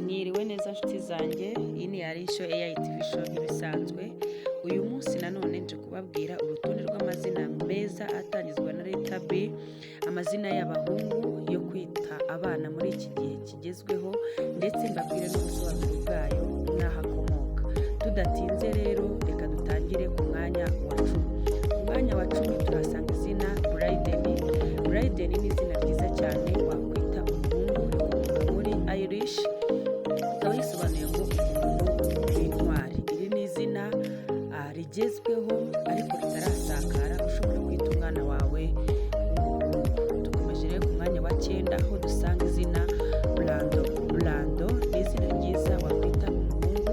Mwiriwe neza nshuti zanjye, iyi ni Arisho AI TV show nk'ibisanzwe. Uyu munsi nanone nje kubabwira urutonde rw'amazina meza atangizwa na Leta B, amazina y'abahungu yo kwita abana muri iki gihe kigezweho, ndetse mbabwire n'ubusobanuro bwayo n'aho akomoka. Tudatinze rero, reka dutangire ku mwanya wa 10. Ku mwanya wa 10 turasanga izina Bryden. Bryden ni izina ryiza cyane wakwita umuhungu rikomoka muri Irish, ikaba yisobanuye ngo umuntu w'intwari. Iri ni izina rigezweho ariko ritarasakara, ushobora kwita umwana wawe umuhungu. Dukomeje rero ku mwanya wa 9 aho dusanga izina Brando. Brando ni izina ryiza wakwita umuhungu.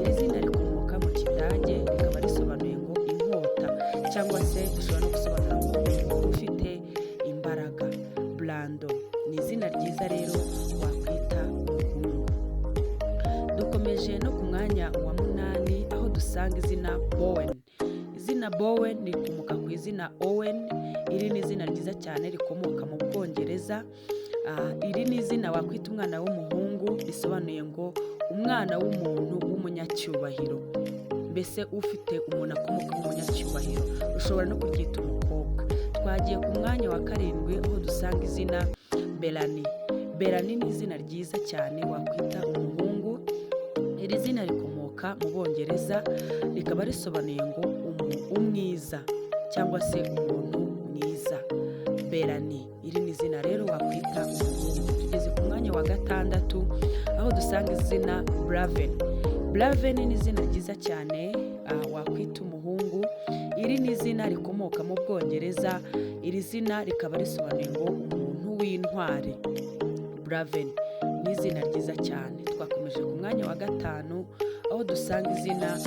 Iri zina rikomoka mu Kidage, rikaba risobanuye ngo inkota, cyangwa se rishobora no gusobanura ngo umuntu ufite imbaraga. Brando ni izina ryiza rero wakwita umuhungu. Dukomeje no ku mwanya wa 8 aho dusanga izina Bowen. Izina Bowen rikomoka ku izina Owen. Iri ni izina ryiza cyane rikomoka mu Bwongereza. Iri ni izina wakwita umwana w'umuhungu, risobanuye ngo umwana w'umuntu w'umunyacyubahiro, mbese ufite umuntu akomoka mu munyacyubahiro. Ushobora no kuryita umukobwa. Twagiye ku mwanya wa 7 aho dusanga izina Belani. Belani ni izina ryiza cyane wakwita umuhungu. Iri zina rikomoka mu Bongereza, rikaba risobanuye ngo umwiza, cyangwa se umuntu mwiza. Belani iri ni izina rero wakwita umuhungu. Tugeze ku mwanya wa 6 aho dusanga izina Braven. Braven ni izina ryiza cyane wakwita umuhungu. Iri ni izina rikomoka mu Bwongereza. Iri zina rikaba risobanuye ngo umuntu w'intwari. Braven ni izina ryiza cyane. Twakomeje ku mwanya wa 5 aho dusanga izina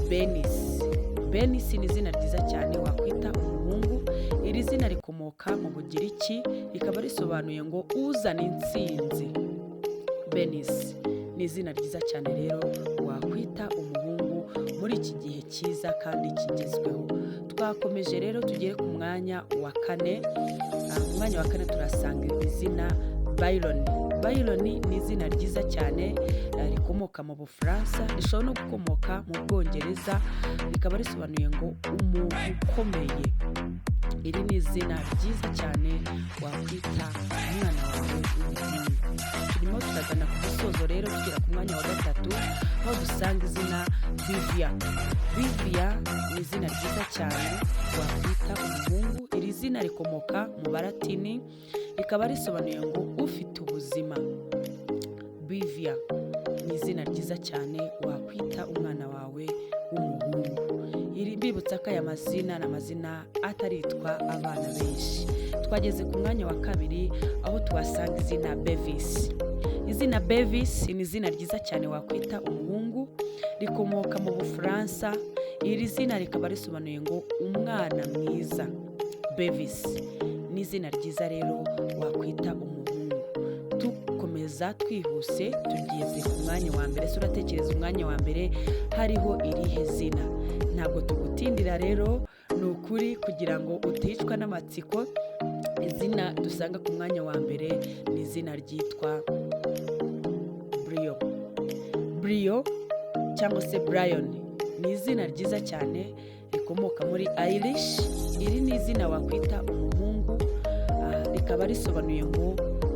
Benis. Benis ni izina ryiza cyane wakwita umuhungu. Iri zina rikomoka mu Bugiriki, rikaba risobanuye ngo uzana intsinzi. Benis ni izina ryiza cyane rero wakwita umuhungu muri iki gihe cyiza kandi kigezweho. Twakomeje rero tugere ku mwanya wa 4. Ku mwanya wa 4 turasanga izina Byron. Byron ni izina ryiza cyane rikomoka mu Bufaransa, rishobora no gukomoka mu Bwongereza, rikaba risobanuye ngo umuntu ukomeye. Iri ni izina ryiza cyane wakwita umwana wawe w'umuhungu. Turimo turagana ku musozo rero tugera ku mwanya wa 3 aho dusanga izina Vivia. Vivia ni izina ryiza cyane wakwita umuhungu. Iri zina rikomoka mu Baratini, rikaba risobanuye ngo ufite ubuzima. Vivia ni izina ryiza cyane wakwita umwana wawe w'umuhungu. Mbibutsa ko aya mazina ni amazina ataritwa abana benshi. Twageze ku mwanya wa 2 aho tuhasanga izina Bevis. Izina Bevis ni izina ryiza cyane wakwita umuhungu, rikomoka mu Bufaransa. Iri zina rikaba risobanuye ngo umwana mwiza. Bevis ni izina ryiza rero wakwita umuhungu. Dukomeza twihuse tugeze ku mwanya wa 1. Se uratekereza umwanya wa 1 hariho irihe zina? Ntabwo tugutindira rero, ni ukuri kugira ngo uticwa n'amatsiko. Izina dusanga ku mwanya wa 1 ni izina ryitwa Brio. Brio cyangwa se Brian ni izina ryiza cyane rikomoka muri Irish. Iri ni izina wakwita umuhungu, rikaba risobanuye ngo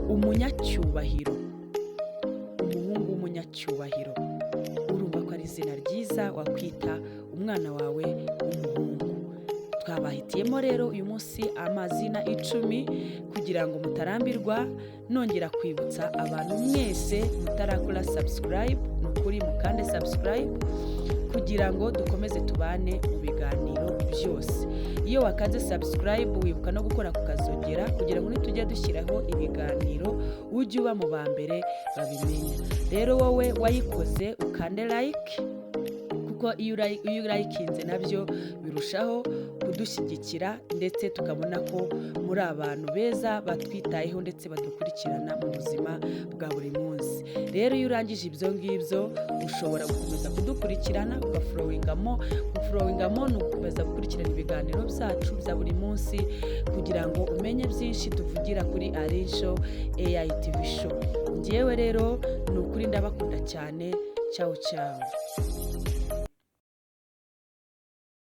umunyacyubahiro, umuhungu w'umunyacyubahiro. Urumva ko ari izina ryiza wakwita umwana wawe w'umuhungu. Twabahitiyemo rero uyu munsi amazina 10 kugira ngo mutarambirwa. Nongera kwibutsa abantu mwese mutarakora subscribe, nukuri mukande subscribe kugira ngo dukomeze tubane mu biganiro byose. Iyo wakanze subscribe wibuka no gukora ku kazogera kugira ngo nitujya dushyiraho ibiganiro ujye uba mu ba mbere babimenya. Rero wowe wayikoze ukande like, kuko iyo urayikinze nabyo birushaho kudushyigikira, ndetse tukabona ko muri abantu beza batwitayeho ndetse badukurikirana mu buzima bwa buri munsi. Rero iyo urangije ibyo ngibyo ushobora gukomeza kudukurikirana ugafurowingamo. Gufurowingamo ni ugukomeza gukurikirana ibiganiro byacu bya buri munsi kugira ngo umenye byinshi tuvugira kuri Arisho AI TV show. Njyewe rero ni ukuri ndabakunda cyane, cyawu cyawu.